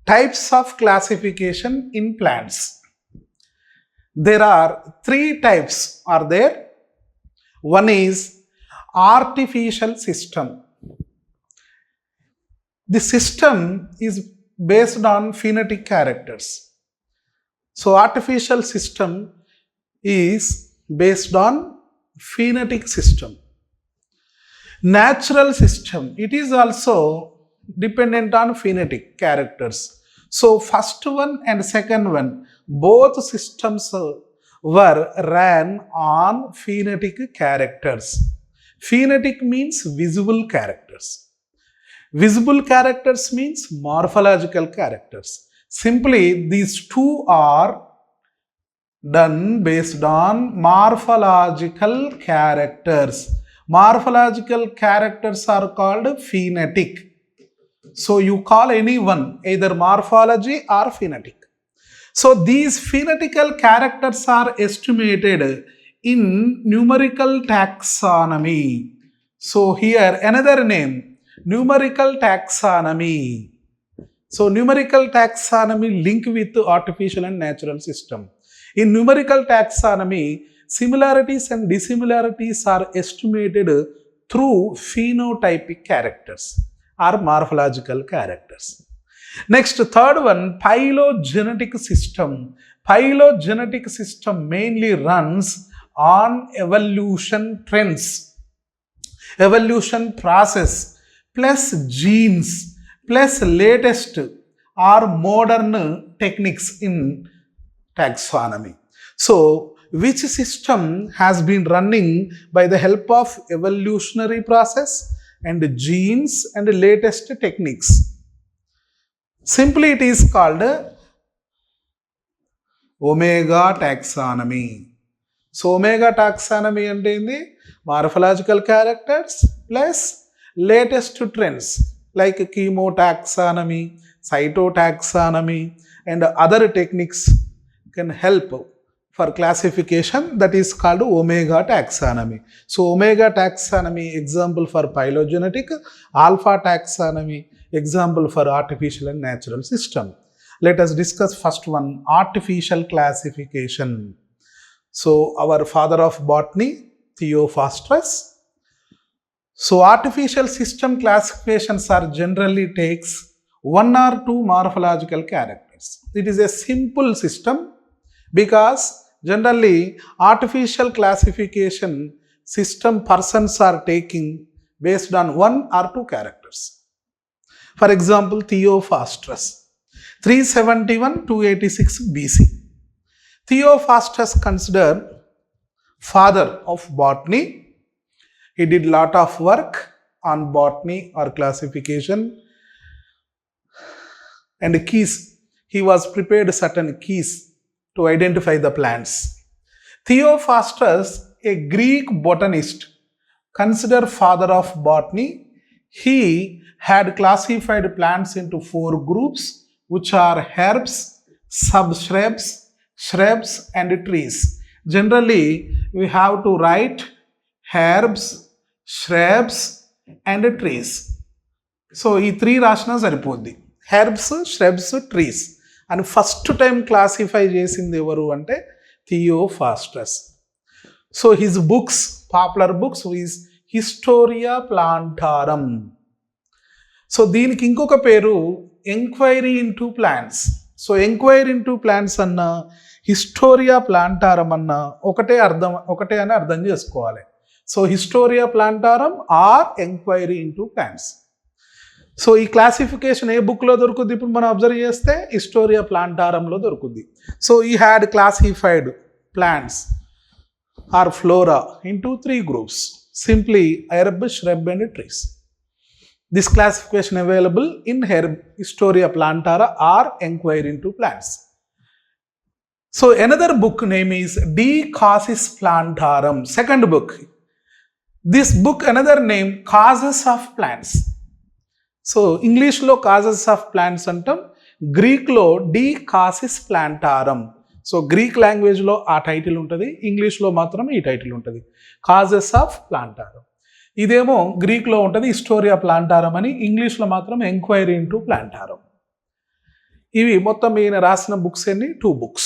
Types of classification in plants. There are three types are there. One is artificial system. The system is based on phenetic characters. So artificial system is based on phenetic system. Natural system, it is also dependent on phenetic characters. So first one and second one, both systems were ran on phenetic characters. Phenetic means visible characters. Visible characters means morphological characters. Simply these two are done based on morphological characters. Morphological characters are called phenetic. So you call anyone either morphology or phenetic. So these phenotypical characters are estimated in numerical taxonomy. So here another name, numerical taxonomy. So numerical taxonomy link with artificial and natural system. In numerical taxonomy, similarities and dissimilarities are estimated through phenotypic characters or morphological characters. Next, third one, phylogenetic system. Phylogenetic system mainly runs on evolution trends, evolution process, plus genes, plus latest or modern techniques in taxonomy. So, which system has been running by the help of evolutionary process and genes and latest techniques? Simply it is called omega taxonomy. So omega taxonomy ante morphological characters plus latest trends like chemotaxonomy, cytotaxonomy and other techniques can help for classification, that is called omega taxonomy. So omega taxonomy example for phylogenetic, alpha taxonomy example for artificial and natural system. Let us discuss first one, artificial classification. So our father of botany, Theophrastus. So artificial system classifications are generally takes one or two morphological characters. It is a simple system because generally artificial classification system persons are taking based on one or two characters. For example, Theophrastus, 371-286 BC. Theophrastus considered father of botany. He did lot of work on botany or classification and keys. He was prepared certain keys to identify the plants. Theophrastus, a Greek botanist, considered father of botany. He had classified plants into 4 groups, which are herbs, subshrubs, shrubs and trees. Generally, we have to write herbs, shrubs and trees. So, these 3 rashna saripoddi. Herbs, shrubs, trees. And first time classify chesindi evaru ante Theophrastus. So, his books, popular books is Historia Plantarum. So దీనికి ఇంకొక పేరు enquiry into plants. So enquiry into plants అన్న hysteria plantarum అన్న ఒకటే అని అర్థం చేసుకోవాలి. So hysteria plantarum are enquiry into plants. So ఈ క్లాసిఫికేషన్ ఏ బుక్లో దొరుకుద్ది? ఇప్పుడు మనం అబ్జర్వ్ చేస్తే హిస్టోరియా ప్లాంటారంలో దొరుకుద్ది. So he had classified plants or flora into 3 groups, simply herb, shrub and trees. This classification available in Historia Plantara or Enquiry into Plants. So another book name is De Causis Plantarum, second book. This book another name Causes of Plants. So English lo Causes of Plants antam, Greek lo De Causis Plantarum. So Greek language lo aa title untadi, English lo matram ee title untadi, Causes of Plantarum. ఇదేమో గ్రీక్లో ఉంటుంది hysteria plantarum అని, ఇంగ్లీష్లో మాత్రం enquiry into plantarum. ఇవి మొత్తం ఈయన రాసిన books ఎన్ని 2 books.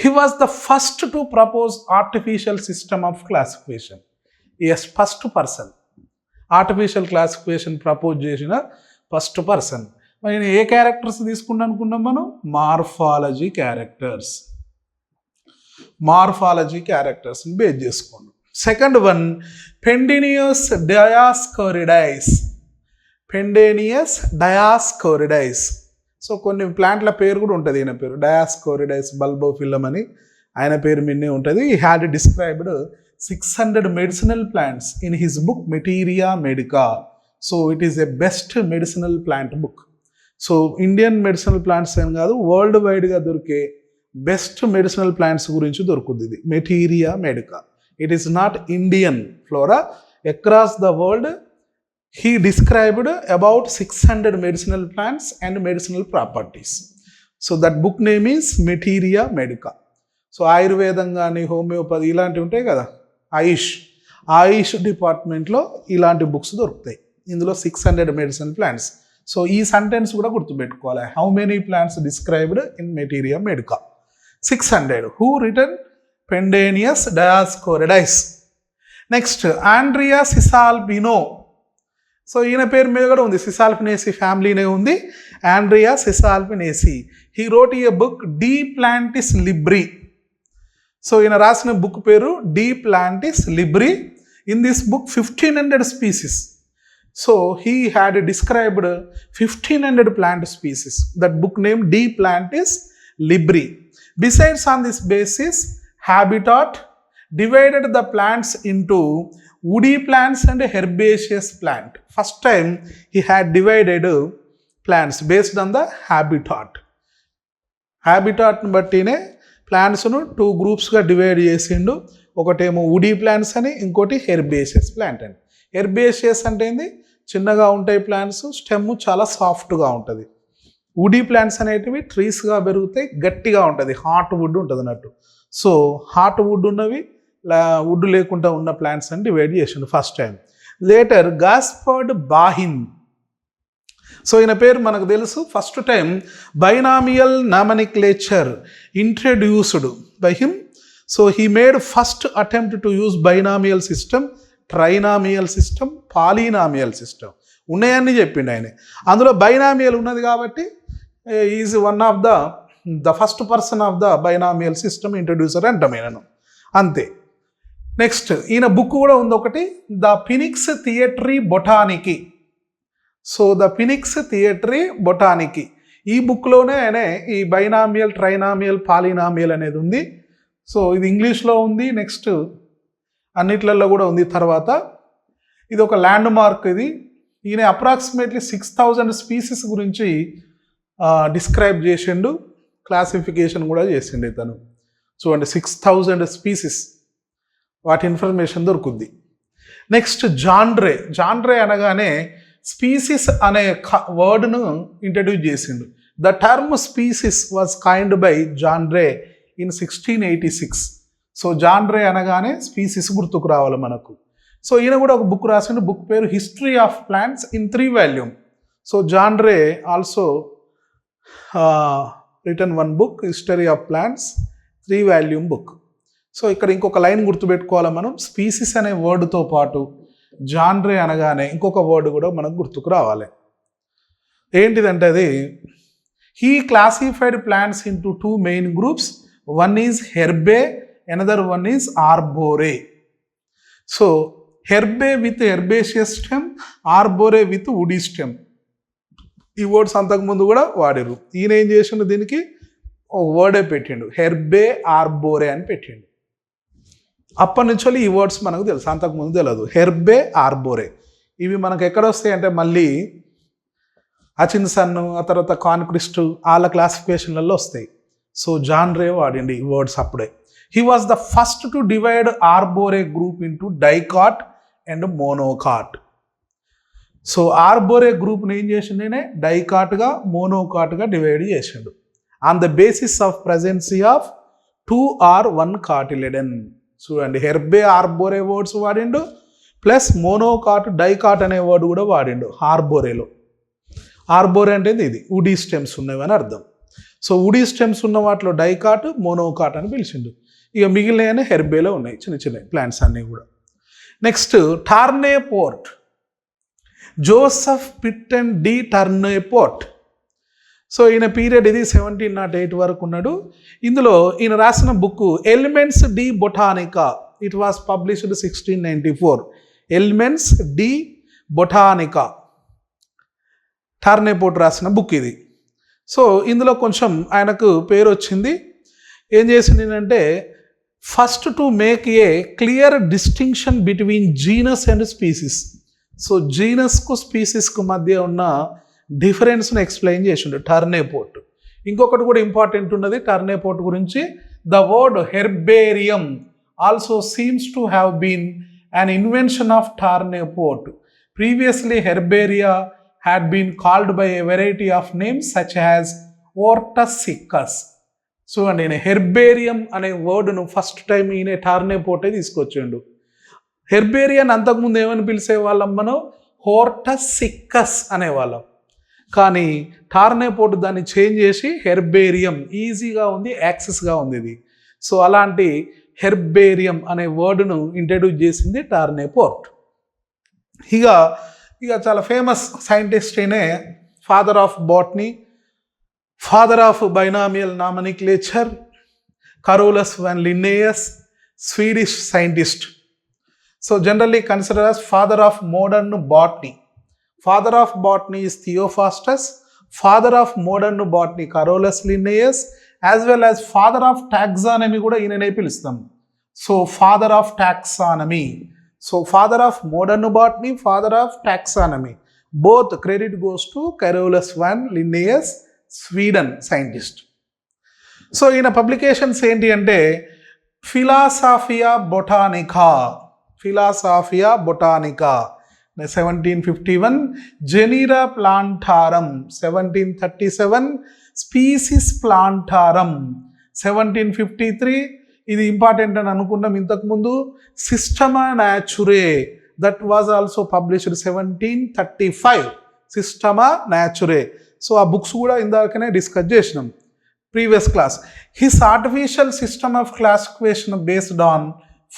He was the first to propose artificial system of classification. Yes, first person. Artificial classification propose చేసిన ఫస్ట్ పర్సన్. మరి ఏ క్యారెక్టర్స్ తీసుకుంటాం అనుకున్నాం మనం? మార్ఫాలజీ క్యారెక్టర్స్ని బేస్ చేసుకోండి. Second one Pedanius Dioscorides. So కొన్ని ప్లాంట్ల పేరు కూడా ఉంటుంది, ఈయన పేరు డయాస్కోరిడైస్ బల్బోఫిలం అని ఆయన పేరు మీదనే ఉంటుంది. ఈ had described 600 medicinal plants in his book Materia Medica. So it is a best medicinal plant book. So Indian medicinal plants అని కాదు, వరల్డ్ వైడ్గా దొరికే బెస్ట్ మెడిసినల్ ప్లాంట్స్ గురించి దొరుకుతుంది ఇది materia medica. It is not Indian flora, across the world he described about 600 medicinal plants and medicinal properties. So that book name is Materia Medica. So ఆయుర్వేదం కానీ homeopathy ఇలాంటివి ఉంటాయి కదా, ఆయుష్ డిపార్ట్మెంట్లో ఇలాంటి బుక్స్ దొరుకుతాయి. ఇందులో 600 మెడిసిన్ ప్లాంట్స్. సో ఈ సెంటెన్స్ కూడా గుర్తుపెట్టుకోవాలి. How many plants described in materia medica? 600. Who written? Pedanius Dioscorides. Next Andrea Cesalpino. So ఈయన పేరు మీద కూడా ఉంది, సిసాల్పినేసి ఫ్యామిలీనే ఉంది, Andrea Caesalpiniaceae. He wrote a book De Plantis Libri. So ఈయన రాసిన బుక్ పేరు De Plantis Libri. In this book 1500 species. So he had described 1500 plant species. That book name De Plantis లిబ్రి. Besides on this basis habitat divided the plants into woody plants and herbaceous plant. First time he had divided plants based on the habitat. Habitat బట్టినే ప్లాంట్స్ను 2 గ్రూప్స్గా divide చేసిండు. ఒకటేమో woody plants అని, ఇంకోటి herbaceous plant అని. Herbaceous అంటే ఏంది? చిన్నగా ఉంటాయి ప్లాంట్స్, స్టెమ్ చాలా సాఫ్ట్గా ఉంటుంది. వుడీ ప్లాంట్స్ అనేటివి ట్రీస్గా పెరుగుతాయి, గట్టిగా ఉంటుంది, హార్ట్ వుడ్ ఉంటుంది అన్నట్టు. సో హార్ట్ వుడ్ ఉన్నవి, వుడ్ లేకుండా ఉన్న ప్లాంట్స్ అని డివైడ్ చేసిండు first time. Later Gaspard Bauhin. So ఈయన పేరు మనకు తెలుసు. First time binomial nomenclature introduced by him. So he made first attempt to use binomial system, trinomial system, polynomial system ఉన్నాయని చెప్పిండు ఆయన. అందులో బైనామియల్ ఉన్నది కాబట్టి is one of the first person of the binomial system introducer అంటాం ఈయనను, అంతే. Next ఈయన బుక్ కూడా ఉంది ఒకటి, the Phinax Theatri Botanici. So the Phinax Theatri Botanici. ఈ బుక్లోనే ఆయన ఈ బైనామియల్, ట్రైనామియల్, పాలినామియల్ అనేది ఉంది. సో ఇది ఇంగ్లీష్లో ఉంది, నెక్స్ట్ అన్నిట్లలో కూడా ఉంది. తర్వాత ఇది ఒక ల్యాండ్ మార్క్. ఇది ఈయన అప్రాక్సిమేట్లీ 6000 స్పీసీస్ గురించి డిస్క్రైబ్ చేసిండు, క్లాసిఫికేషన్ కూడా చేసిండు ఇతను. చూడండి 6000 స్పీసీస్, వాటి ఇన్ఫర్మేషన్ దొరుకుద్ది. నెక్స్ట్ జాండ్రే అనగానే స్పీసీస్ అనే వర్డ్ను ఇంట్రడ్యూస్ చేసిండు. The term species was coined by John Ray in 1686. So John Ray అనగానే స్పీసీస్ గుర్తుకు రావాలి మనకు. సో ఈయన కూడా ఒక బుక్ రాసిండు, బుక్ పేరు history of plants in 3 volume. So John Ray also written 1 book, history of plants 3 volume book. So ఇక్కడ ఇంకొక లైన్ గుర్తుపెట్టుకోవాలి మనం, స్పీసీస్ అనే వర్డ్తో పాటు జాన్రే అనగానే ఇంకొక వర్డ్ కూడా మనకు గుర్తుకు రావాలి. ఏంటిదంటే అది, he classified plants into 2 main groups. One is Herbae, another one is Arboreae. So Herbae with herbaceous stem, Arboreae with woody stem. ఈ వర్డ్స్ అంతకుముందు కూడా వాడారు. ఈయన ఏం చేసిండు, దీనికి ఒక వర్డే పెట్టిండు, హెర్బే ఆర్బోరే అని పెట్టిండు. అప్పటి నుంచి ఈ వర్డ్స్ మనకు తెలుసు, అంతకుముందు తెలియదు. హెర్బే ఆర్బోరే ఇవి మనకు ఎక్కడ వస్తాయి అంటే మళ్ళీ అచిన్సన్, ఆ తర్వాత కాన్క్రిస్ట్, వాళ్ళ క్లాసిఫికేషన్లలో వస్తాయి. సో జాన్రే వాడిండి ఈ వర్డ్స్ అప్పుడే. He was the first to divide Arboreae group into dicot and monocot. So Arboreae గ్రూప్ని ఏం చేసిండే, డైకాట్గా, మోనోకాట్గా డివైడ్ చేసిండు on the basis of presence of 2 or 1 cotyledon. చూడండి, హెర్బే ఆర్బోరే వర్డ్స్ వాడిండు, ప్లస్ మోనోకాట్, డైకాట్ అనే వర్డ్ కూడా వాడిండు ఆర్బోరేలో. ఆర్బోరే అంటే ఇది వుడీ స్టెమ్స్ ఉన్నవి అని అర్థం. సో వుడీ స్టెమ్స్ ఉన్న వాటిలో డైకాట్, మోనోకాట్ అని పిలిచిండు. ఇక మిగిలినవి హెర్బేలో ఉన్నాయి, చిన్న చిన్న ప్లాంట్స్ అన్నీ కూడా. Next Tournefort, Joseph Pitton de Tournefort. So ఈయన పీరియడ్ ఇది 1708 వరకు ఉన్నాడు. ఇందులో ఈయన రాసిన book Elements de Botanica, it was published 1694. Elements de Botanica, Tournefort రాసిన బుక్ ఇది. సో ఇందులో కొంచెం ఆయనకు పేరు వచ్చింది. ఏం చేసింది అంటే first to make a clear distinction between genus and species. So జీనస్కు స్పీసీస్కు మధ్య ఉన్న డిఫరెన్స్ను ఎక్స్ప్లెయిన్ చేసిండు టర్నేపోర్ట్. ఇంకొకటి కూడా ఇంపార్టెంట్ ఉన్నది టర్నేపోర్ట్ గురించి. The word herbarium also seems to have been an invention of Tournefort. Previously herbaria had been called by a variety of names such as orthosuccus. So అండి ఈయన హెర్బేరియం అనే వర్డ్ను ఫస్ట్ టైం ఈయన టార్నేపోర్టే తీసుకొచ్చిండు. హెర్బేరియన్ అంతకుముందు ఏమని పిలిచేవాళ్ళం మనం, హోర్టసిక్కస్ అనేవాళ్ళం. కానీ టార్నేపోర్ట్ దాన్ని చేంజ్ చేసి హెర్బేరియం, ఈజీగా ఉంది, యాక్సెస్గా ఉంది ఇది. సో అలాంటి హెర్బేరియం అనే వర్డ్ను ఇంట్రడ్యూస్ చేసింది టార్నేపోర్ట్. ఇక చాలా ఫేమస్ సైంటిస్ట్ అయినే father of botany, father of binomial nomenclature, Carolus von Linnaeus, Swedish scientist. So generally consider as father of modern botany. Father of botany is Theophrastus, father of modern botany Carolus Linnaeus, as well as father of taxonomy కూడా ఈయననే పిలుస్తాం. So father of taxonomy. So father of modern botany, father of taxonomy. Both credit goes to Carolus van Linnaeus, Sweden scientist. So in a publications enti ante Philosophia Botanica, Philosophia Botanica 1751, Genera Plantarum 1737, Species Plantarum 1753. ఇది important అని అనుకున్నాం ఇంతకుముందు. Systema Naturae, that was also published 1735, Systema Naturae. So ఆ books కూడా ఇందాకనే discuss చేసినాం previous class. His artificial system of classification based on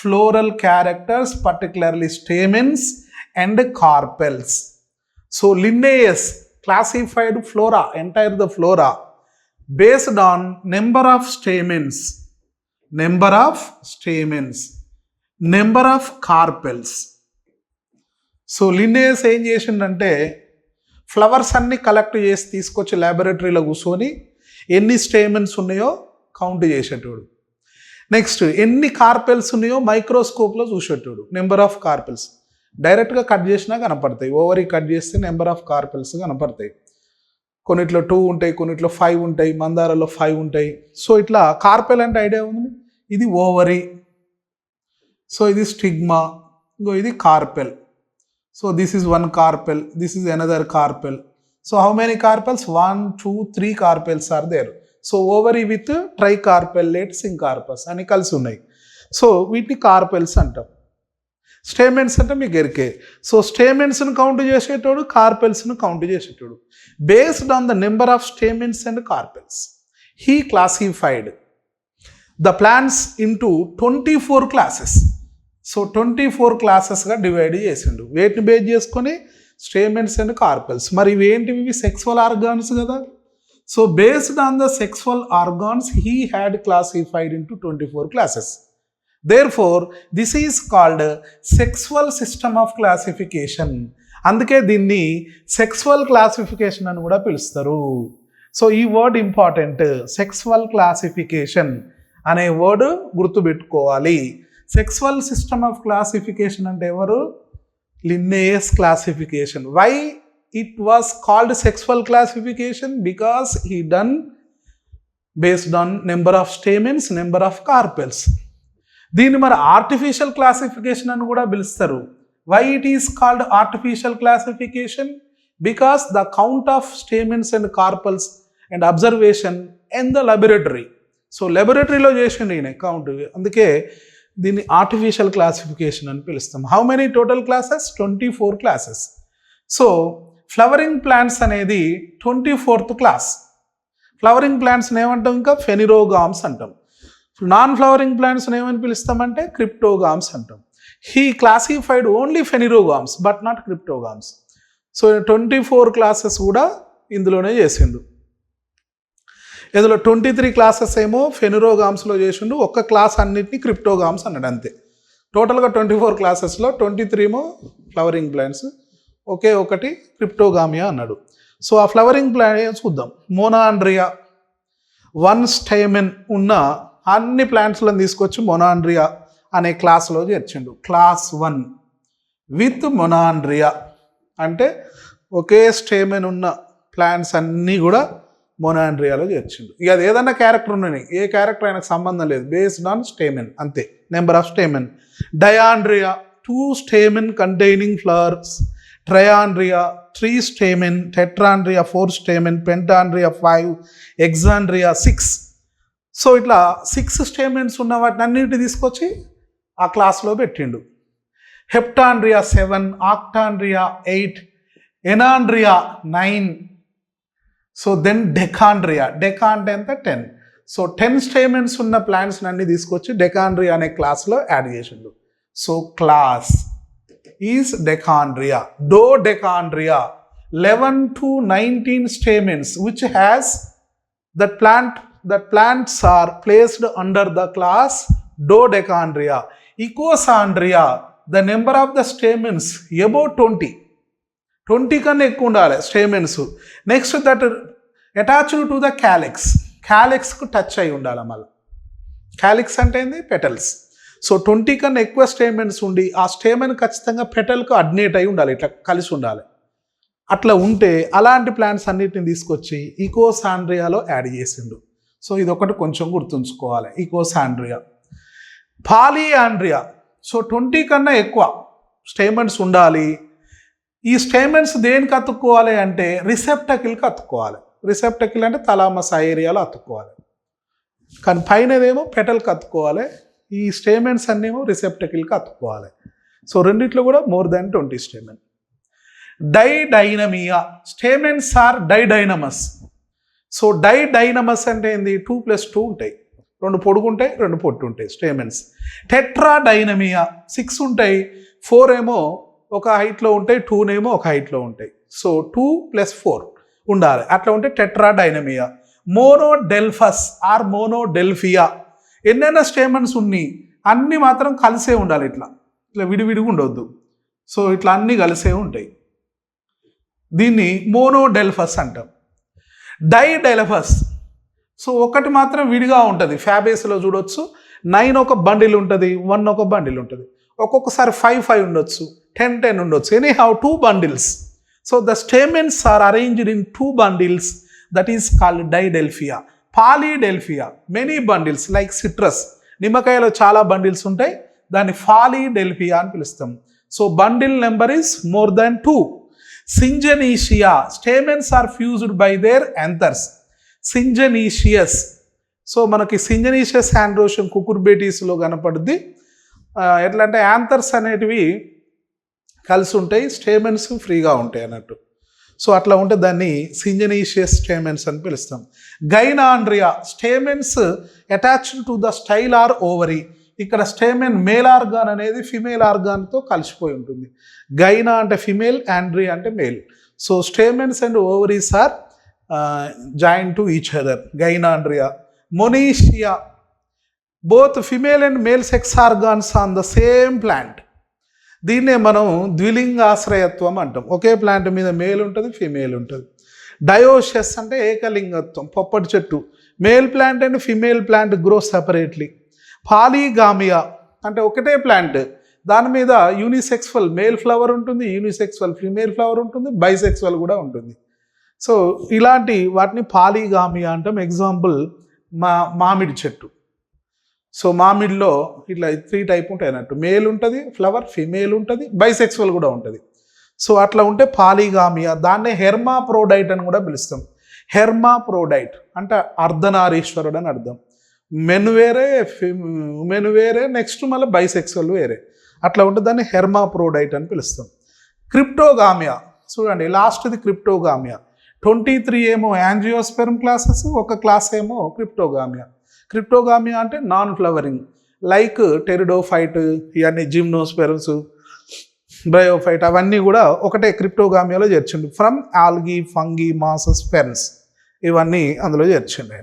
floral characters, particularly stamens and carpels. So Linnaeus classified flora, entire the flora based on number of stamens, number of carpels. So Linnaeus ఏం చేసిండంటే flowers అన్ని collect చేసి తీసుకొచ్చి ల్యాబొరేటరీలో కూర్చొని ఎన్ని stamens ఉన్నాయో count చేసేటోడు. Next ఎన్ని carpels ఉన్నాయో మైక్రోస్కోప్లో చూసేటోడు. నెంబర్ ఆఫ్ కార్పెల్స్ డైరెక్ట్గా కట్ చేసినా కనపడతాయి, ఓవరీ కట్ చేస్తే నెంబర్ ఆఫ్ కార్పెల్స్ కనపడతాయి. కొన్నిట్లో 2 ఉంటాయి, కొన్నిట్లో 5 ఉంటాయి, మందారాలో 5 ఉంటాయి. సో ఇట్లా కార్పెల్ అంటే ఐడియా ఉంది, ఇది ఓవరీ, సో ఇది స్టిగ్మా, ఇంకో ఇది carpel. So this is 1 carpel, this is another carpel. So how many carpels? 1, 2, 3 carpels are there. So ovary with tricarpellate syncarpous అని కలిసి ఉన్నాయి. సో వీటిని కార్పెల్స్ అంటాం. స్టేమెన్స్ అంటే మీకు ఎరికే. సో స్టేమెన్స్ను కౌంట్ చేసేటోడు, కార్పెల్స్ను కౌంట్ చేసేటోడు. Based on the number of stamens and carpels he classified the plants into 24 classes. So 24 క్లాసెస్గా డివైడ్ చేసిండు. వేటిని బేస్ చేసుకొని? Stamens and carpels. మరి ఇవేంటివి? ఇవి సెక్సువల్ ఆర్గాన్స్ కదా. So based on the sexual organs he had classified into 24 classes. Therefore, this is called sexual system of classification. అందుకే దీన్ని సెక్సువల్ క్లాసిఫికేషన్ అని కూడా పిలుస్తారు. సో ఈ వర్డ్ ఇంపార్టెంట్, సెక్సువల్ క్లాసిఫికేషన్ అనే వర్డ్ గుర్తుపెట్టుకోవాలి. సెక్సువల్ సిస్టమ్ ఆఫ్ క్లాసిఫికేషన్ అంటే ఎవరు? Linnaeus classification. Why it was called sexual classification? Because he done based on number of stamens, number of carpels. దీన్ని మరి ఆర్టిఫిషియల్ క్లాసిఫికేషన్ అని కూడా పిలుస్తారు. Why it is called artificial classification? Because the count of stamens and carpels and observation in the laboratory. So లాబొరేటరీలో చేసిండు ఈయన count, అందుకే దీన్ని ఆర్టిఫిషియల్ క్లాసిఫికేషన్ అని పిలుస్తాం. How many total classes? 24 classes. So flowering plants అనేది 24th క్లాస్. ఫ్లవరింగ్ ప్లాంట్స్ని ఏమంటాం ఇంకా ఫెనిరోగామ్స్ అంటాం. నాన్ ఫ్లవరింగ్ ప్లాంట్స్ని ఏమని పిలుస్తామంటే క్రిప్టోగామ్స్ అంటాం. He classified only phanerogams but not cryptogams. So 24 classes కూడా ఇందులోనే చేసిండు. ఇందులో 23 క్లాసెస్ ఏమో ఫెనిరోగామ్స్లో చేసిండు, ఒక్క క్లాస్ అన్నిటిని క్రిప్టోగామ్స్ అన్నాడు అంతే. టోటల్గా 24 క్లాసెస్లో 23 ఏమో ఫ్లవరింగ్ ప్లాంట్స్, ఒకే ఒకటి క్రిప్టోగామియా అన్నాడు. సో ఆ ఫ్లవరింగ్ ప్లాంట్ చూద్దాం. మోనాండ్రియా, 1 స్టైమెన్ ఉన్న అన్ని ప్లాంట్స్లను తీసుకొచ్చి మోనాండ్రియా అనే క్లాస్లో చేర్చిండు. క్లాస్ 1 విత్ మోనాండ్రియా అంటే ఒకే స్టైమెన్ ఉన్న ప్లాంట్స్ అన్నీ కూడా మోనాండ్రియాలో చేర్చిండు. ఇక అది ఏదన్నా క్యారెక్టర్ ఉన్నాయి, ఏ క్యారెక్టర్ ఆయనకు సంబంధం లేదు, బేస్డ్ ఆన్ స్టేమెన్ అంతే, number of stamen. Diandria 2 stamen containing flowers, triandria 3 stamen, tetrandria 4 stamen, pentandria 5, hexandria 6. So ఇట్లా 6 స్టేమెన్స్ ఉన్న వాటిని అన్నింటినీ తీసుకొచ్చి ఆ క్లాస్లో పెట్టిండు. హెప్టాండ్రియా 7, ఆక్టాండ్రియా 8, ఎనాండ్రియా 9. సో దెన్ డెకాండ్రియా, డెకా అంటే ఎంత 10. సో 10 స్టేమెన్స్ ఉన్న ప్లాంట్స్ని అన్ని తీసుకొచ్చి డెకాండ్రియా అనే క్లాస్లో యాడ్ చేసిండు. So class is decandria. Dodecandria 11 to 19 stamens which has that plants are placed under the class Dodecandria. Icosandria, the number of the stamens about 20 కన్నా ఎక్కువ ఉండాలి stamens. Next that attached to the calyx, క్యాలిక్స్కు touch అయి ఉండాలి. మళ్ళీ calyx అంటే ఏంది, petals. So 20 కన్నా ఎక్కువ స్టేమెన్స్ ఉండి ఆ స్టేమెన్ ఖచ్చితంగా పెటల్కు అడ్నేట్ అయి ఉండాలి, ఇట్లా కలిసి ఉండాలి. అట్లా ఉంటే అలాంటి ప్లాంట్స్ అన్నిటిని తీసుకొచ్చి ఈకోసాండ్రియాలో యాడ్ చేసిండు. సో ఇదొకటి కొంచెం గుర్తుంచుకోవాలి, ఈకోసాండ్రియా. పాలియాండ్రియా, సో 20 కన్నా ఎక్కువ స్టేమెన్స్ ఉండాలి. ఈ స్టేమెన్స్ దేనికి అతుక్కోవాలి అంటే రిసెప్టకిల్కి అతుక్కోవాలి. రిసెప్టకిల్ అంటే తలామస్ ఆ ఏరియాలో అతుక్కోవాలి, కానీ పైనదేమో పెటల్కి అతుక్కోవాలి. ఈ స్టేమెన్స్ అన్నేమో రిసెప్టకిల్కి అతుక్కోవాలి. సో రెండిట్లో కూడా more than 20 stamen. Didynamia, stamens are didynamous. So didynamous అంటే ఏంది, 2 + 2 ఉంటాయి, 2 పొడుగు ఉంటాయి, 2 పొట్టు ఉంటాయి స్టేమెన్స్. టెట్రాడైనమియా 6 ఉంటాయి, 4 ఏమో ఒక హైట్లో ఉంటాయి, 2 నేమో ఒక హైట్లో ఉంటాయి. సో 2 + 4 ఉండాలి, అట్లా ఉంటే టెట్రాడైనమియా. మోనోడెల్ఫస్ ఆర్ మోనోడెల్ఫియా, ఎన్నైనా స్టేమన్స్ ఉన్నాయి అన్నీ మాత్రం కలిసే ఉండాలి, ఇట్లా ఇట్లా విడివిడిగా ఉండవద్దు. సో ఇట్లా అన్నీ కలిసే ఉంటాయి, దీన్ని మోనోడెల్ఫస్ అంటాం. డైడెల్ఫస్, సో ఒకటి మాత్రం విడిగా ఉంటుంది. ఫ్యాబేస్లో చూడొచ్చు 9 ఒక బండిల్ ఉంటుంది, 1 ఒక బండిల్ ఉంటుంది, ఒక్కొక్కసారి 5 ఉండొచ్చు, 10 ఉండొచ్చు, anyhow 2 bundles. So the stamens are arranged in 2 bundles, that is called diadelphia. Polyadelphia, many bundles like citrus, నిమ్మకాయలో చాలా బండిల్స్ ఉంటాయి, దాన్ని పాలీడెల్ఫియా అని పిలుస్తాం. So bundle number is more than 2. Syngenesia, stamens are fused by their anthers. Syngenesious, so మనకి syngenesious androecium కుకుర్బేటీస్లో కనపడుద్ది. ఎట్లా అంటే anthers అనేటివి కలిసి ఉంటాయి, స్టేమెన్స్ ఫ్రీగా ఉంటాయి అన్నట్టు. సో అట్లా ఉంటే దాన్ని సింజనీషియస్ స్టేమెన్స్ అని పిలుస్తాం. Gynandria, stamens attached to the style or ovary. ఇక్కడ స్టేమెన్ మేల్ ఆర్గాన్ అనేది ఫిమేల్ ఆర్గాన్తో కలిసిపోయి ఉంటుంది. గైనా అంటే ఫిమేల్, ఆండ్రియా అంటే male. So stamens and ovaries are join to each other. Gynandria. Monoecia, both female and male sex organs on the same plant. దీన్నే మనం ద్విలింగాశ్రయత్వం అంటాం, ఒకే ప్లాంట్ మీద మేల్ ఉంటుంది, ఫిమేల్ ఉంటుంది. డయోషస్ అంటే ఏకలింగత్వం, పొప్పటి చెట్టు, male plant and female plant grow separately. పాలీగామియా అంటే ఒకటే ప్లాంట్, దాని మీద యూనిసెక్స్వల్ మేల్ ఫ్లవర్ ఉంటుంది, యూనిసెక్స్వల్ ఫిమేల్ ఫ్లవర్ ఉంటుంది, బైసెక్స్వల్ కూడా ఉంటుంది. సో ఇలాంటి వాటిని పాలీగామియా అంటాం. ఎగ్జాంపుల్ మామిడి చెట్టు. సో మామిడిలో ఇట్లా 3 టైప్ ఉంటాయి అన్నట్టు, మేల్ ఉంటుంది ఫ్లవర్, ఫిమేల్ ఉంటుంది, బైసెక్స్వల్ కూడా ఉంటుంది. సో అట్లా ఉంటే పాలీగామియా. దాన్నే హెర్మాప్రోడైట్ అని కూడా పిలుస్తాం. హెర్మాప్రోడైట్ అంటే అర్ధనారీశ్వరుడు అని అర్థం. మెన్ వేరే, ఉమెన్ వేరే, నెక్స్ట్ మళ్ళీ బైసెక్స్వల్ వేరే, అట్లా ఉంటే దాన్ని హెర్మాప్రోడైట్ అని పిలుస్తాం. క్రిప్టోగామియా, చూడండి లాస్ట్ది క్రిప్టోగామియా. 23 ఏమో యాంజియోస్పెర్మ్ క్లాసెస్, ఒక క్లాస్ ఏమో క్రిప్టోగామియా. క్రిప్టోగామియా అంటే నాన్ ఫ్లవరింగ్, లైక్ టెరిడోఫైట్, ఇవన్నీ జిమ్నోస్పెర్మ్స్, బ్రయోఫైట్ అవన్నీ కూడా ఒకటే క్రిప్టోగామియాలో చేర్చిండు. From algae, fungi, mosses, ferns ఇవన్నీ అందులో చేర్చిండు.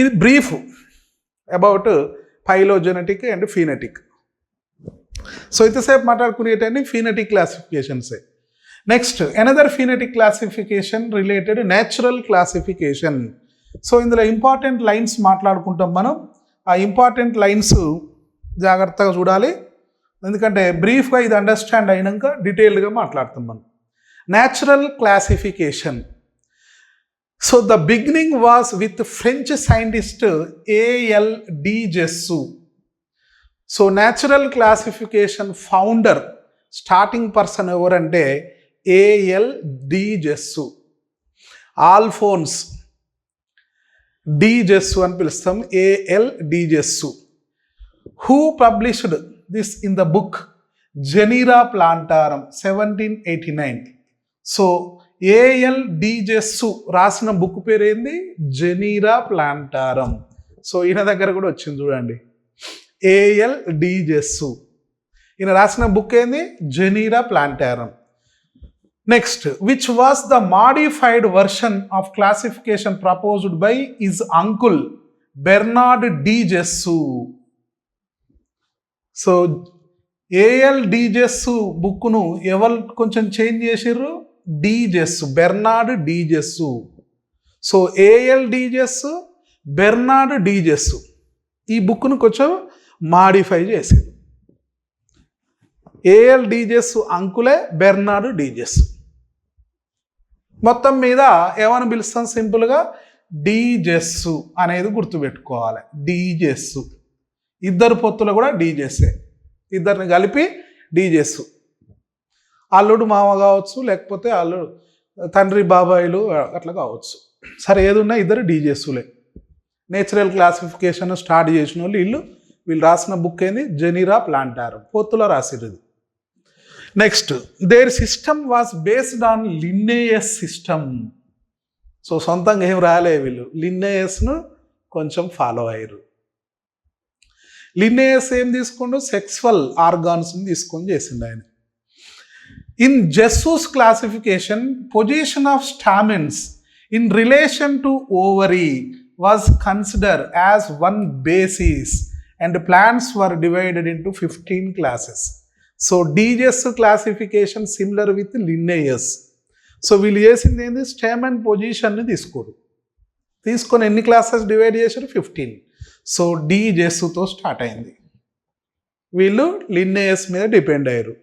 ఇది brief about phylogenetic and phenetic. So ఇంతసేపు మాట్లాడుకునేటన్ని ఫీనెటిక్ క్లాసిఫికేషన్సే. Next another phenetic classification related natural classification. So ఇందులో ఇంపార్టెంట్ లైన్స్ మాట్లాడుకుంటాం మనం. ఆ ఇంపార్టెంట్ లైన్స్ జాగ్రత్తగా చూడాలి, ఎందుకంటే బ్రీఫ్గా ఇది అండర్స్టాండ్ అయినాక డీటెయిల్డ్గా మాట్లాడతాం మనం. Natural classification. So the beginning was with French scientist A.L.D. Botany. So natural classification founder starting person ఎవరంటే A.L.D. Botany. ఆల్ఫోన్స్ డి జెస్సు అని పిలుస్తాం, A.L.D. Botany. Who published this in the book జెనీరా plantarum 1789. So A.L.D. Botany రాసిన book పేరు ఏంది? Genera plantarum. So ఈయన దగ్గర కూడా వచ్చింది చూడండి, A.L.D. Botany. ఈయన రాసిన బుక్ ఏంది? Genera plantarum. Next, which was the modified version of classification proposed by his uncle Bernard de Jussieu. So A.L.D. Botany బుక్ను ఎవరు కొంచెం చేంజ్ చేసిర్రు? De Jussieu, Bernard de Jussieu. So A.L.D. Botany, Bernard de Jussieu ఈ బుక్ను కొంచెం modify చేశారు. A.L.D. Botany అంకులే Bernard de Jussieu. మొత్తం మీద ఏమని పిలుస్తాం? సింపుల్గా డి జెస్సు అనేది గుర్తుపెట్టుకోవాలి. డి జెస్సు, ఇద్దరు పొత్తులు కూడా డి జెస్సే, ఇద్దరిని కలిపి డి జెస్సు. అల్లుడు మామ కావచ్చు, లేకపోతే అల్లుడు తండ్రి బాబాయిలు అట్లా కావచ్చు. సరే ఏదున్నా ఇద్దరు డి జెస్సులే. నేచురల్ క్లాసిఫికేషన్ స్టార్ట్ చేసిన వాళ్ళు వీళ్ళు రాసిన బుక్ ఏంది? జెనీరా ప్లాంటారం, పొత్తులో రాసిరు. Next, their system was based on Linnaeus system. So సొంతంగా ఏం రాలే వీళ్ళు, లిన్నేయస్ను కొంచెం ఫాలో అయ్యారు. లిన్నేయస్ ఏం తీసుకుంటూ సెక్సువల్ ఆర్గాన్స్ని తీసుకొని చేసిండు ఆయన. In Jussieu's classification, position of stamens in relation to ovary was considered as one basis and plants were divided into 15 classes. So D Botany classification similar with Linnaeus. So వీళ్ళు చేసింది ఏంది? స్టామన్ పొజిషన్ని తీసుకొని ఎన్ని క్లాసెస్ డివైడ్ చేశారు? 15. So D జెస్సుతో start అయింది, వీళ్ళు Linnaeus మీద depend అయ్యారు.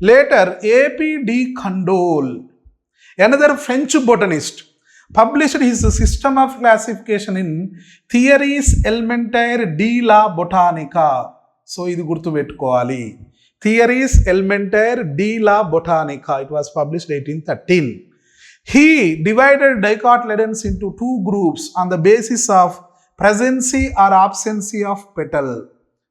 Later A.P.D. Candolle, another French botanist, published his system of classification in Theories Elementaires de la Botanica. So ఇది గుర్తుపెట్టుకోవాలి, Theories Elementaires de la Botanica. It was published 1813. He divided dicotyledons into two groups on the basis of presence or absence of petal.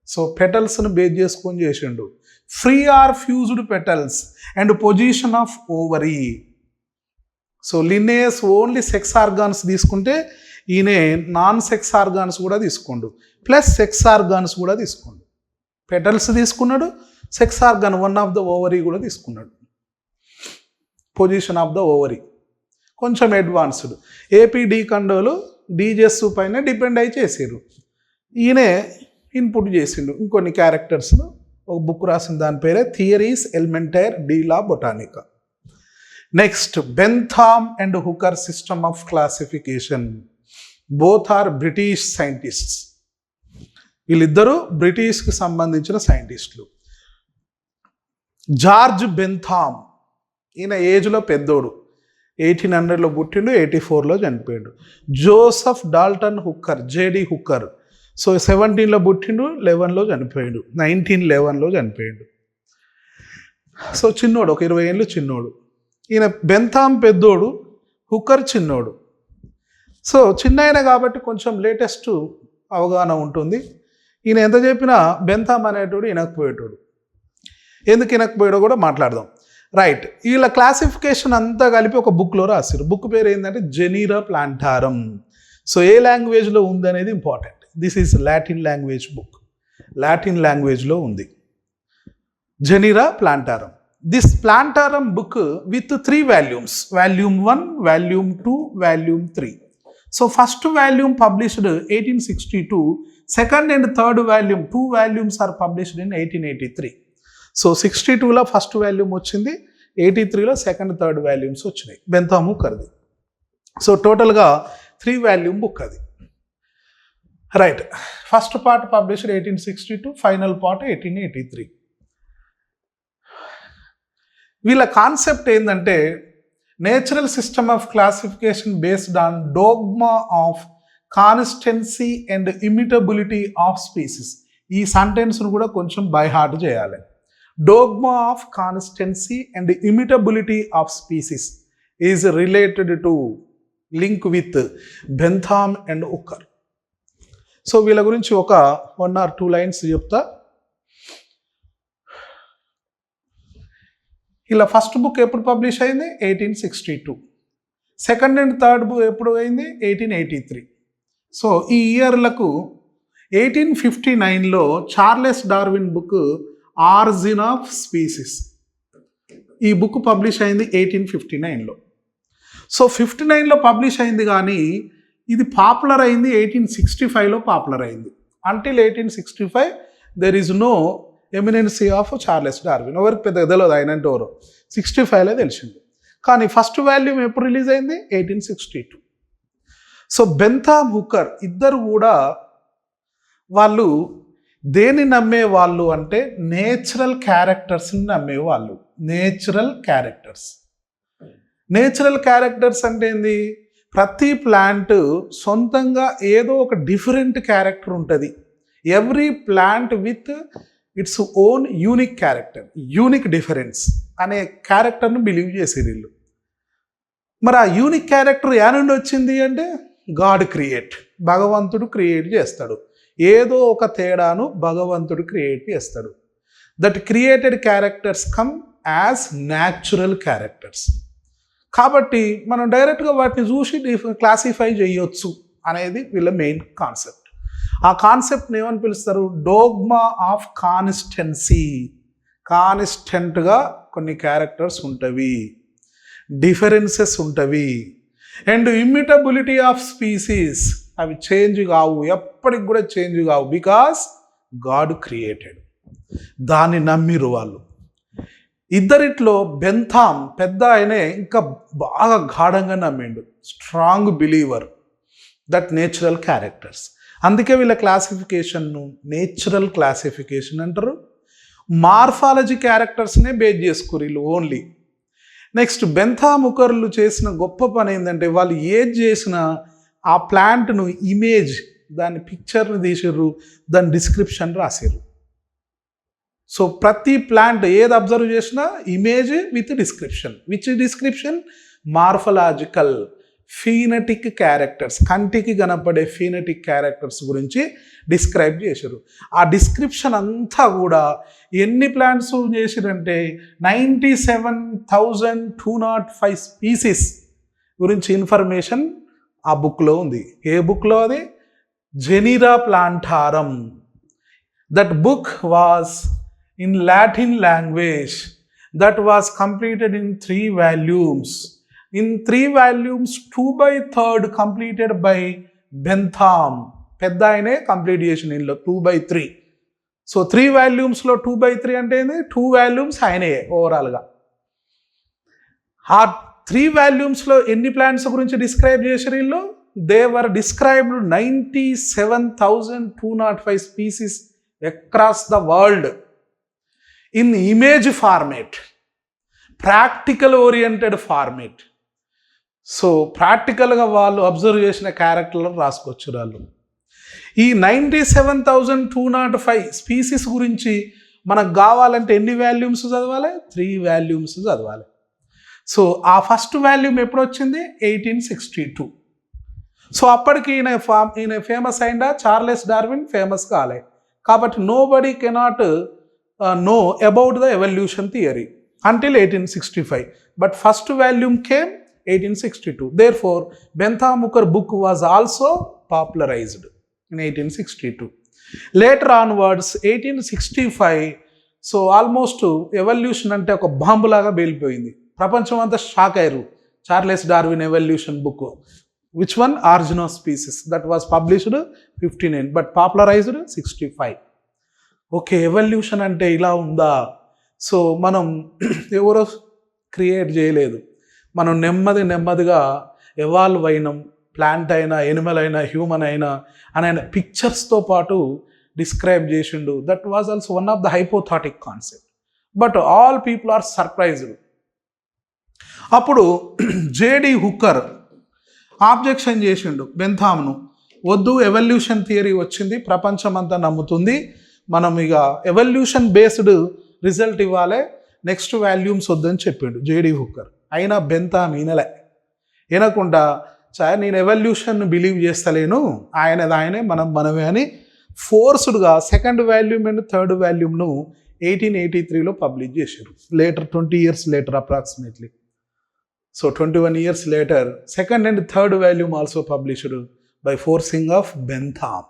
So petals ను base చేసుకొని చేసిండు. Free or fused petals and position of ovary. So Linnaeus only sex organs తీసుకుంటే, ఈయన non sex organs కూడా తీసుకోండు, plus sex organs కూడా తీసుకోండు. Petals తీసుకున్నాడు, sex organ one of the ovary కూడా తీసుకున్నాడు. పొజిషన్ ఆఫ్ ద ఓవరీ కొంచెం అడ్వాన్స్డ్. A.P.D. Candolle డి జెస్సు పైన depend అయి చేసారు. ఈయనే ఇన్పుట్ చేసిండు ఇంకొన్ని క్యారెక్టర్స్ను, ఒక బుక్ రాసిన దాని పేరే theorie elementaire de la botanique. Next, Bentham and Hooker system of classification. Both are British scientists. వీళ్ళిద్దరూ బ్రిటిష్కి సంబంధించిన సైంటిస్టులు. జార్జ్ బెంథామ్, ఈయన ఏజ్లో పెద్దోడు, 1800లో పుట్టిండు, 84లో చనిపోయాడు. జోసెఫ్ డాల్టన్ హుక్కర్, జేడి హుక్కర్, సో 17లో పుట్టిండు, 11లో చనిపోయాడు, 1911లో చనిపోయాడు. సో చిన్నోడు, ఒక 20 ఏళ్ళు చిన్నోడు. ఈయన బెంథామ్ పెద్దోడు, హుక్కర్ చిన్నోడు. సో చిన్న ఆయన కాబట్టి కొంచెం లేటెస్ట్ అవగాహన ఉంటుంది. ఈయన ఎంత చెప్పినా బెంథామ్ అనేటోడు వినకపోయేటోడు. ఎందుకు వినకపోయాడో కూడా మాట్లాడదాం. రైట్, వీళ్ళ క్లాసిఫికేషన్ అంతా కలిపి ఒక బుక్లో రాశారు. బుక్ పేరు ఏంటంటే జెనీరా ప్లాంటారం. సో ఏ లాంగ్వేజ్లో ఉంది అనేది important. This is Latin language book, Latin లాంగ్వేజ్లో ఉంది genera plantarum. This plantarum book with 3 volumes, volume 1, volume 2, volume 3. So first volume published 1862, second and third volume 2 volumes are published in 1883. సో 62లో first volume వచ్చింది, 83లో second third volumes వచ్చినాయి బెంథామ్ హుకర్ది. So టోటల్గా 3 volume book అది. Right, first part published 1862, final part 1883. వీళ్ళ concept ఏంటంటే natural system of classification based on dogma of constancy and immutability of species. ఈ సెంటెన్స్ను కూడా కొంచెం బై హార్ట్ చేయాలి. Dogma of constancy and immutability of species is related to link with Bentham and Hooker. So వీళ్ళ గురించి ఒక 1 or 2 lines చెప్తా. ఇలా ఫస్ట్ బుక్ ఎప్పుడు పబ్లిష్ అయింది? 1862. సెకండ్ అండ్ థర్డ్ బుక్ ఎప్పుడు అయింది? 1883. సో ఈ ఇయర్లకు 1859లో Charles Darwin book origin of species, ఈ బుక్ పబ్లిష్ అయింది 1859లో. సో 59లో పబ్లిష్ అయింది, కానీ ఇది పాపులర్ అయింది 1865లో పాపులర్ అయింది. Until 1865 there is no eminency of Charles Darwin. ఎవరికి పెద్దగా తెలియదు ఆయన అంటే ఎవరో, 65లో తెలిసింది. కానీ ఫస్ట్ వాల్యూమ్ ఎప్పుడు రిలీజ్ అయింది? 1862. సో బెంథామ్ హుకర్ ఇద్దరు కూడా వాళ్ళు దేని నమ్మేవాళ్ళు అంటే నేచురల్ క్యారెక్టర్స్ని నమ్మేవాళ్ళు. నేచురల్ క్యారెక్టర్స్ అంటే ఏంది? ప్రతి ప్లాంట్ సొంతంగా ఏదో ఒక డిఫరెంట్ క్యారెక్టర్ ఉంటుంది. Every plant with its own unique character, unique difference అనే క్యారెక్టర్ను బిలీవ్ చేసేది వీళ్ళు. మరి ఆ యూనిక్ క్యారెక్టర్ ఏ నుండి వచ్చింది అంటే గాడ్ క్రియేట్, భగవంతుడు క్రియేట్ చేస్తాడు. ఏదో ఒక తేడాను భగవంతుడు క్రియేట్ చేస్తాడు. That created characters come as natural characters. కాబట్టి మనం డైరెక్ట్గా వాటిని చూసి క్లాసిఫై చేయొచ్చు అనేది వీళ్ళ మెయిన్ కాన్సెప్ట్. ఆ కాన్సెప్ట్ని ఏమని పిలుస్తారు? Dogma of constancy. కాన్స్టెంట్గా కొన్ని క్యారెక్టర్స్ ఉంటవి, డిఫరెన్సెస్ ఉంటవి. అండ్ ఇమ్యూటబిలిటీ ఆఫ్ స్పీసీస్, అవి చేంజ్ కావు, ఎప్పటికి కూడా చేంజ్ కావు, బికాస్ గాడ్ క్రియేటెడ్. దాన్ని నమ్మిరు వాళ్ళు. ఇద్దరిట్లో బెంథామ్ పెద్ద ఆయనే ఇంకా బాగా గాఢంగా నమ్మిండు, strong believer that natural characters. అందుకే వీళ్ళ క్లాసిఫికేషన్ను నేచురల్ క్లాసిఫికేషన్ అంటారు. మార్ఫాలజీ క్యారెక్టర్స్నే బేస్ చేసుకోరు వీళ్ళు ఓన్లీ. నెక్స్ట్ బెంథామ్ హుకర్లు చేసిన గొప్ప పని ఏంటంటే వాళ్ళు ఏది చేసినా ఆ ప్లాంట్ను ఇమేజ్, దాని పిక్చర్ని తీసిర్రు, దాని డిస్క్రిప్షన్ రాసిర్రు. సో ప్రతి ప్లాంట్ ఏది అబ్జర్వ్ చేసినా image with description. Which description? Morphological, phenetic characters, కంటికి కనపడే ఫీనటిక్ క్యారెక్టర్స్ గురించి డిస్క్రైబ్ చేశారు. ఆ డిస్క్రిప్షన్ అంతా కూడా ఎన్ని ప్లాంట్స్ చేసిరంటే 97,205 స్పీసీస్ గురించి ఇన్ఫర్మేషన్ ఆ బుక్లో ఉంది. ఏ బుక్లో? అది జెనీరా plantarum. That book was in Latin language, that was completed in 3 volumes. In 3 volumes, 2/3 completed by Bentham. పెద్ద ఆయనే కంప్లీట్ చేసిన ఇందులో 2/3. సో 3 వాల్యూమ్స్లో 2/3 అంటే ఏంది? 2 వాల్యూమ్స్ ఆయనే ఓవరాల్గా. ఆ 3 వాల్యూమ్స్లో ఎన్ని ప్లాంట్స్ గురించి డిస్క్రైబ్ చేశారు వీళ్ళు? They were described 97,205 species across the world in image format, practical oriented format. So ప్రాక్టికల్గా వాళ్ళు అబ్జర్వ్ చేసిన క్యారెక్టర్లను రాసుకొచ్చారు వాళ్ళు. ఈ 97,205 స్పీసీస్ గురించి మనకు కావాలంటే ఎన్ని వాల్యూమ్స్ చదవాలి? 3 వాల్యూమ్స్ చదవాలి. సో ఆ ఫస్ట్ వాల్యూమ్ ఎప్పుడు వచ్చింది? 1862. సో అప్పటికి ఈయన ఫేమస్ అయిందా? చార్లెస్ డార్విన్ ఫేమస్ కాలే. కాబట్టి nobody cannot know about the evolution theory. until 1865. But first volume came 1862. Therefore, Benthamukar book was also popularized in 1862. Later onwards, 1865, so almost evolution అంటే ఒక బాంబులాగా పేలిపోయింది. ప్రపంచం అంతా షాక్ అయ్యారు. Charles Darwin evolution book, which one origin of species, that was published 59 but popularised 65. Okay, evolution అంటే ఇలా ఉందా? So మనం ఎవరో క్రియేట్ చేయలేదు, మనం నెమ్మదిగా ఎవాల్వ్ అయినాం. ప్లాంట్ అయినా, ఎనిమల్ అయినా, హ్యూమన్ అయినా అని ఆయన పిక్చర్స్తో పాటు డిస్క్రైబ్ చేసిండు. That was also one of the hypothetic concept, but all people are surprised. అప్పుడు జేడి హుక్కర్ ఆబ్జెక్షన్ చేసిండు బెంథామ్ను, వద్దు ఎవల్యూషన్ థియరీ వచ్చింది, ప్రపంచం అంతా నమ్ముతుంది, మనం ఇక ఎవల్యూషన్ బేస్డ్ రిజల్ట్ ఇవ్వాలి, నెక్స్ట్ వాల్యూమ్స్ వద్దని చెప్పిండు జేడి హుక్కర్. అయినా బెంథామ్ వినకుండా, నేను ఎవల్యూషన్ బిలీవ్ చేస్తలేను, ఆయనే మనమే అని ఫోర్స్డ్గా సెకండ్ వాల్యూమ్ అండ్ థర్డ్ వాల్యూమ్ను 1883లో పబ్లిష్ చేశారు. Later 20 years later approximately. So 21 years later, second and third volume also published by forcing of Bentham.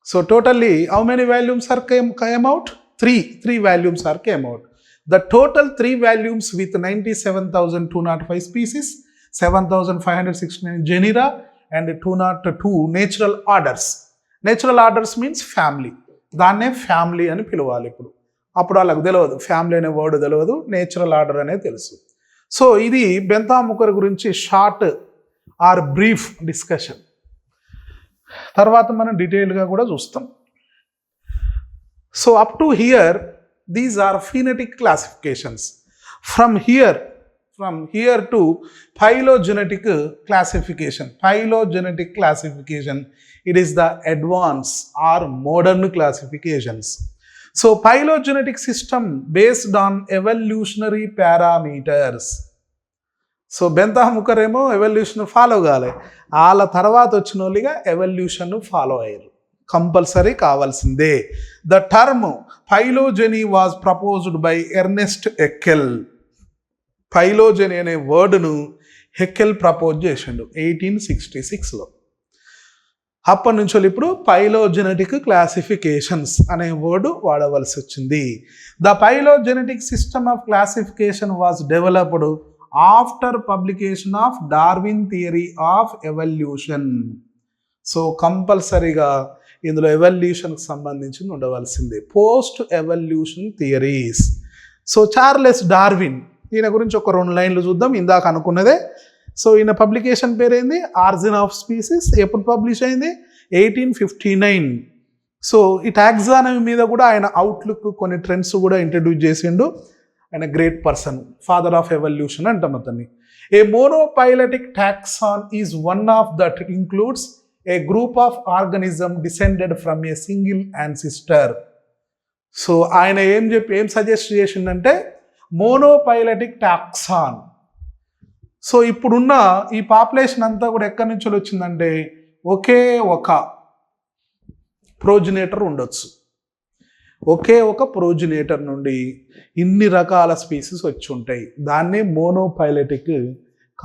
So totally, how many volumes are came out? Three volumes are came out. The total 3 volumes with 97,205 species, 7,569 genera, and 202 natural orders. Natural orders means family. దాన్నే family అని పిలవాలి. అప్పుడు వాళ్ళకి తెలియదు, family అనే word తెలియదు, natural order అనేది తెలుసు. సో ఇది బెంథాముకర్ గురించి షార్ట్ ఆర్ బ్రీఫ్ డిస్కషన్. తర్వాత మనం డీటెయిల్గా కూడా చూస్తాం. So up to here these are phenetic classifications. From here to phylogenetic classification. Phylogenetic classification, it is the advanced or modern classifications. So phylogenetic system based on evolutionary parameters. So Bentham Hooker ఏమో evolution follow కాలే, వాళ్ళ తర్వాత వచ్చిన వాళ్ళుగా evolution follow అయ్యారు, compulsory కావాల్సిందే. The term phylogeny was proposed by Ernst Haeckel. Phylogeny అనే వర్డ్ను హెక్కెల్ ప్రపోజ్ చేసిండు 1866లో. అప్పటి నుంచి ఇప్పుడు ఫైలోజెనెటిక్ క్లాసిఫికేషన్స్ అనే వర్డ్ వాడవలసి వచ్చింది. The phylogenetic system of classification was developed after publication of Darwin theory of evolution. So కంపల్సరీగా ఇందులో ఎవల్యూషన్కి సంబంధించి ఉండవలసిందే. Post evolution theories. So Charles Darwin, ఈయన గురించి ఒక 2 లైన్లు చూద్దాం. ఇందాక అనుకున్నదే. సో ఈయన పబ్లికేషన్ పేరేంది? Origin of species. ఎప్పుడు పబ్లిష్ అయింది? 1859. సో ఈ టాక్సానమీ మీద కూడా ఆయన అవుట్లుక్, కొన్ని ట్రెండ్స్ కూడా ఇంట్రడ్యూస్ చేసిండు. ఆయన great person, father of evolution అంటాం అతన్ని. A monophyletic taxon is one of that includes a group of organism descended from a single ancestor. So ఆయన ఏం సజెస్ట్ చేసిండంటే మోనోపైలటిక్ టాక్సాన్. సో ఇప్పుడున్న ఈ పాపులేషన్ అంతా కూడా ఎక్కడి నుంచి వచ్చిందంటే ఒకే ఒక ప్రోజినేటర్ ఉండొచ్చు. ఒకే ఒక ప్రోజినేటర్ నుండి ఇన్ని రకాల స్పీసీస్ వచ్చి ఉంటాయి. దాన్నే మోనోపైలటిక్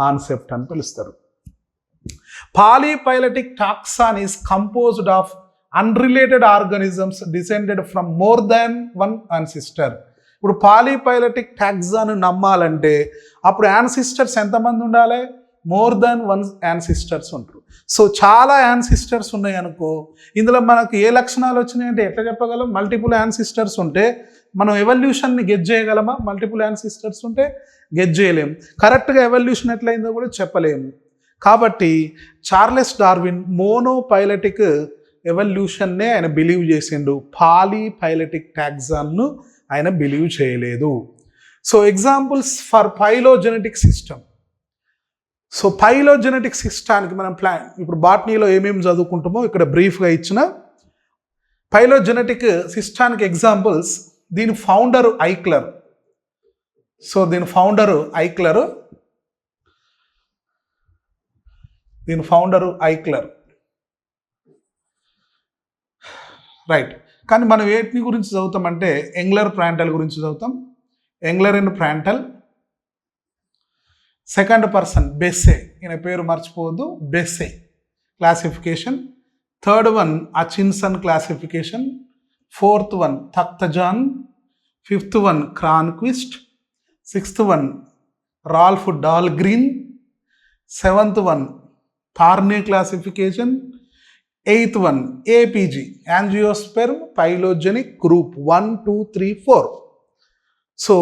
కాన్సెప్ట్ అని పిలుస్తారు. Polyphyletic taxon is composed of unrelated organisms descended from more than one ancestor. ఇప్పుడు పాలీపైలటిక్ టాక్సాన్ నమ్మాలంటే అప్పుడు యాన్సిస్టర్స్ ఎంతమంది ఉండాలి? మోర్ దాన్ 1 యాన్సిస్టర్స్ ఉంటారు. సో చాలా యాన్సిస్టర్స్ ఉన్నాయి అనుకో, ఇందులో మనకు ఏ లక్షణాలు వచ్చినాయంటే ఎట్లా చెప్పగలం? మల్టిపుల్ యాన్సిస్టర్స్ ఉంటే మనం ఎవల్యూషన్ని గెస్ చేయగలమా? మల్టిపుల్ యాన్సిస్టర్స్ ఉంటే గెస్ చేయలేము. కరెక్ట్గా ఎవల్యూషన్ ఎట్లయిందో కూడా చెప్పలేము. కాబట్టి చార్లెస్ డార్విన్ మోనోపైలటిక్ ఎవల్యూషన్నే ఆయన బిలీవ్ చేసిండు, పాలీపైలటిక్ టాక్సాన్ను ఆయన బిలీవ్ చేయలేదు. So examples for phylogenetic system. So phylogenetic సిస్టానికి మనం ఇప్పుడు బాటనీలో ఏమేమి చదువుకుంటామో ఇక్కడ బ్రీఫ్గా ఇచ్చిన ఫైలోజెనెటిక్ సిస్టానికి ఎగ్జాంపుల్స్. దీని ఫౌండర్ ఐక్లర్. సో దీని ఫౌండరు రైట్. కానీ మనం వేటిని గురించి చదువుతామంటే ఎంగ్లర్ ప్లాంటల్ గురించి చదువుతాం, Engler and Prantl. Second person Bessey, ఈయన పేరు మర్చిపోవద్దు, Bessey classification. Third one Hutchinson classification. Fourth one Takhtajan. Fifth one Cronquist. Sixth one Ralph Dahlgren. Seventh one Thorne classification. Eighth one APG angiosperm phylogenic group 1, 2, 3, 4. So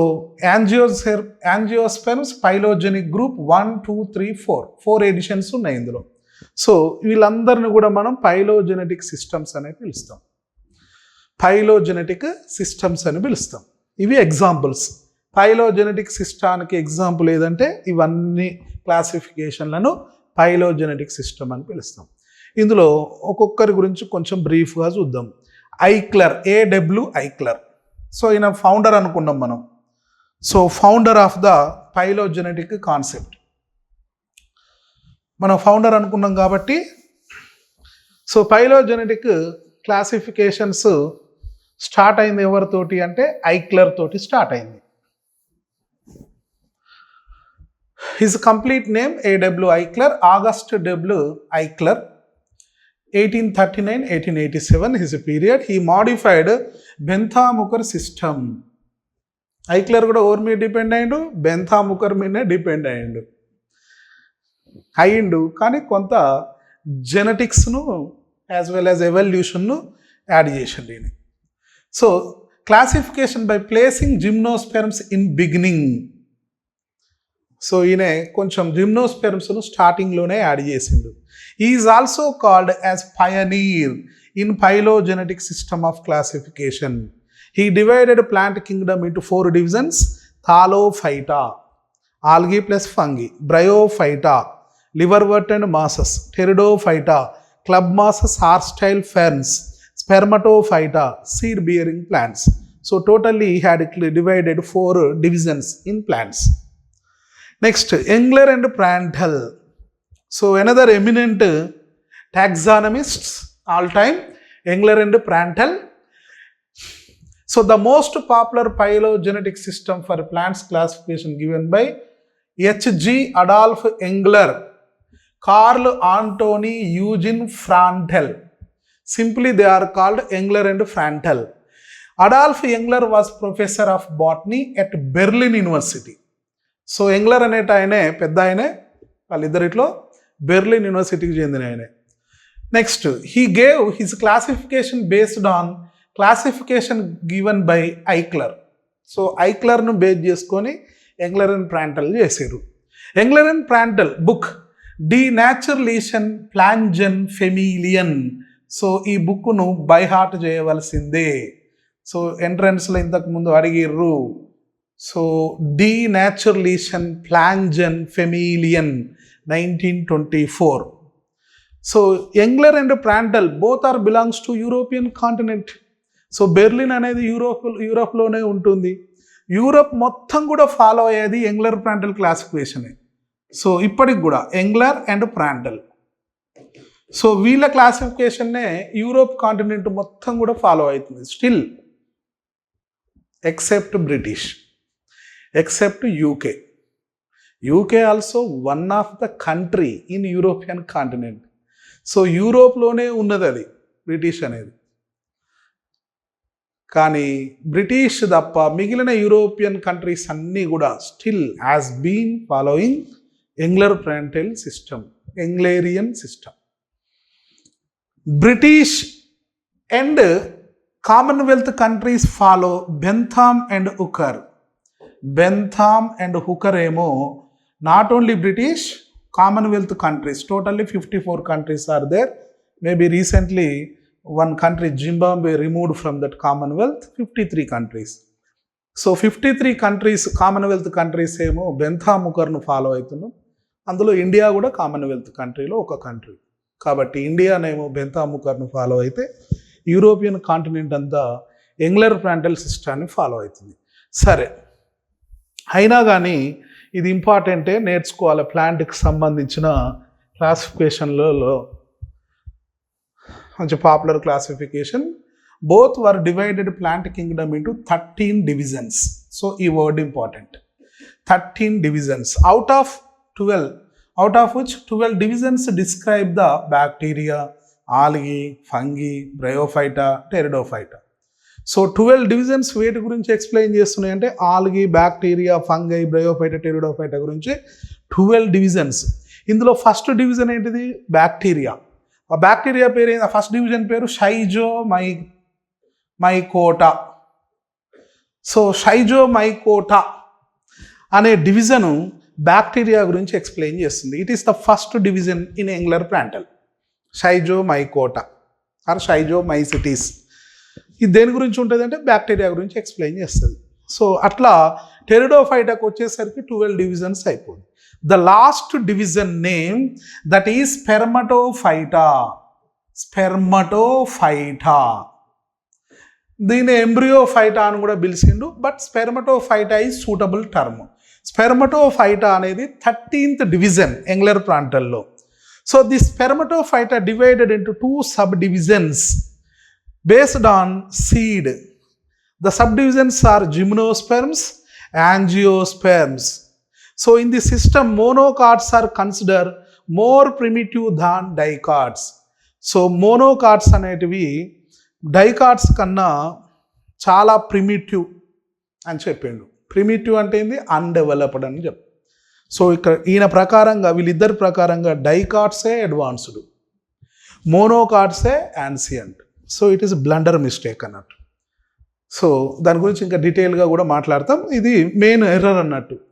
angiosperms phylogenic group 1, 2, 3, 4 4 editions ఉన్నాయి ఇందులో. So వీళ్ళందరిని కూడా మనం పైలోజెనెటిక్ systems అని పిలుస్తాం. పైలోజెనెటిక్ systems అని పిలుస్తాం. ఇవి ఎగ్జాంపుల్స్. పైలోజెనెటిక్ సిస్టానికి ఎగ్జాంపుల్ ఏదంటే ఇవన్నీ క్లాసిఫికేషన్లను పైలోజెనెటిక్ సిస్టమ్ అని పిలుస్తాం. ఇందులో ఒక్కొక్కరి గురించి కొంచెం బ్రీఫ్గా చూద్దాం. ఐక్లర్, ఏడబ్ల్యూ ఐక్లర్. సో ఈయన ఫౌండర్ అనుకున్నాం మనం. So founder of the phylogenetic concept మనం ఫౌండర్ అనుకున్నాం కాబట్టి, సో పైలోజెనెటిక్ క్లాసిఫికేషన్స్ స్టార్ట్ అయింది ఎవరితోటి అంటే ఐక్లర్ తోటి స్టార్ట్ అయింది. His complete name A W Eichler, August W Eichler, 1839-1887 his period. He modified Bentham Hooker system. Eichler కూడా ఓవర్ మీద డిపెండ్ అయ్యిండు, బెంథాముకర్ మీదనే డిపెండ్ అయ్యిండు. కానీ కొంత జెనెటిక్స్ను యాజ్ వెల్ యాజ్ ఎవల్యూషన్ను యాడ్ చేసిండు ఈయన. So classification by placing gymnosperms in beginning. So ఈయన కొంచెం జిమ్నోస్పెర్మ్స్ను స్టార్టింగ్లోనే యాడ్ చేసిండు. He is also called as pioneer in phylogenetic system of classification. He divided plant kingdom into 4 divisions: Thallophyta, algae plus fungi; Bryophyta, liverwort and mosses; Pteridophyta, club mosses, horsetail ferns; Spermatophyta, seed bearing plants. So totally he had divided 4 divisions in plants. Next, Engler and Prandtl. So another eminent taxonomists all time, Engler and Prandtl. So the most popular phylogenetic system for plants classification given by H.G. Adolf Engler, Carl Anthony Eugene Prandtl. Simply they are called Engler and Prandtl. Adolf Engler was professor of botany at Berlin University. So Engler అనేట ఆయనే పెద్ద ఆయనే, వాళ్ళిద్దరిట్లో Berlin యూనివర్సిటీకి చెందిన ఆయనే. Next, he gave his classification based on classification given by Eichler. So ఐక్లర్ను base చేసుకొని ఎంగ్లర్ అండ్ ప్రాంటల్ చేశారు. Engler and Prantl book die naturlichen pflanzen familien. So ఈ బుక్ను బై హార్ట్ చేయవలసిందే. సో ఎంట్రన్స్లో ఇంతకుముందు అడిగిర్రు. So die naturlichen pflanzen familien 1924. So Engler and Prantl both are belongs to European continent. So Berlin అనేది యూరోప్లోనే ఉంటుంది. Europe మొత్తం కూడా ఫాలో అయ్యేది ఎంగ్లర్ ప్రాంటల్ క్లాసిఫికేషనే. సో ఇప్పటికి కూడా ఎంగ్లర్ అండ్ ప్రాంటల్, సో వీళ్ళ క్లాసిఫికేషన్నే యూరోప్ కాంటినెంట్ మొత్తం కూడా ఫాలో అవుతుంది still, except British, except UK. UK also one of the country in European continent. So యూరోప్లోనే ఉన్నది అది బ్రిటిష్ అనేది. కానీ బ్రిటిష్ తప్ప మిగిలిన యూరోపియన్ కంట్రీస్ అన్నీ కూడా still has been following Engler Prantl system, Englerian system. British and Commonwealth countries follow Bentham and Hooker. Bentham and Hooker ఏమో not only British, Commonwealth countries, totally 54 countries are there. Maybe recently one country, Zimbabwe, removed from that commonwealth, 53 countries. So 53 countries, Commonwealth countries ఏమో బెంథామ్ హుకర్ను follow అవుతున్నాం. అందులో India కూడా Commonwealth కంట్రీలో ఒక country. కాబట్టి ఇండియానేమో బెంథామ్ హుకర్ను follow అయితే European continent అంతా ఎంగ్లర్ ప్రాంటల్ సిస్టాన్ని ఫాలో అవుతుంది. సరే, అయినా కానీ ఇది ఇంపార్టెంటే, నేర్చుకోవాలి. ప్లాంట్కి సంబంధించిన క్లాసిఫికేషన్లలో మంచి popular classification. Both were divided plant Kingdom into 13 divisions. So ఈ word important. 13 divisions out of 12, out of which 12 divisions describe the bacteria, algae, fungi, bryophyta, pteridophyta. So 12 divisions వేటి గురించి ఎక్స్ప్లెయిన్ చేస్తున్నాయి అంటే algae, bacteria, fungi, bryophyta, pteridophyta గురించి 12 divisions. ఇందులో first division ఏంటిది? Bacteria. ఆ bacteria పేరు ఏంటి? ఫస్ట్ డివిజన్ పేరు షైజోమైకోటా. సో షైజోమైకోటా అనే డివిజను బ్యాక్టీరియా గురించి ఎక్స్ప్లెయిన్ చేస్తుంది. It is the first division in Engler Prantl, schizomycota or schizomycetes. ఇది దేని గురించి ఉంటుంది అంటే బ్యాక్టీరియా గురించి ఎక్స్ప్లెయిన్ చేస్తుంది. సో అట్లా టెరిడోఫైటాకు వచ్చేసరికి 12 divisions అయిపోయింది. The last division name that is spermatophyta. Spermatophyta, దీని ఎంబ్రియోఫైటా అని కూడా పిలిచిండు, but spermatophyta is suitable term. Spermatophyta అనేది 13th division ఎంగ్లర్ ప్లాంటల్లో. So the spermatophyta divided into 2 subdivisions based on seed. The subdivisions are gymnosperms, angiosperms. So in the system, monocots are considered more primitive than dicots. So monocots అనేటివి dicots కన్నా చాలా primitive అని చెప్పిండు. Primitive అంటే ఏంది? Undeveloped అని చెప్పి. So ఇక్కడ ఈయన ప్రకారంగా, వీళ్ళిద్దరి ప్రకారంగా డైకాట్సే అడ్వాన్స్డ్, మోనోకాట్సే ancient. So it is blunder mistake అన్నట్టు. సో దాని గురించి ఇంకా డీటెయిల్గా కూడా మాట్లాడతాం. ఇది మెయిన్ ఎర్రర్ అన్నట్టు.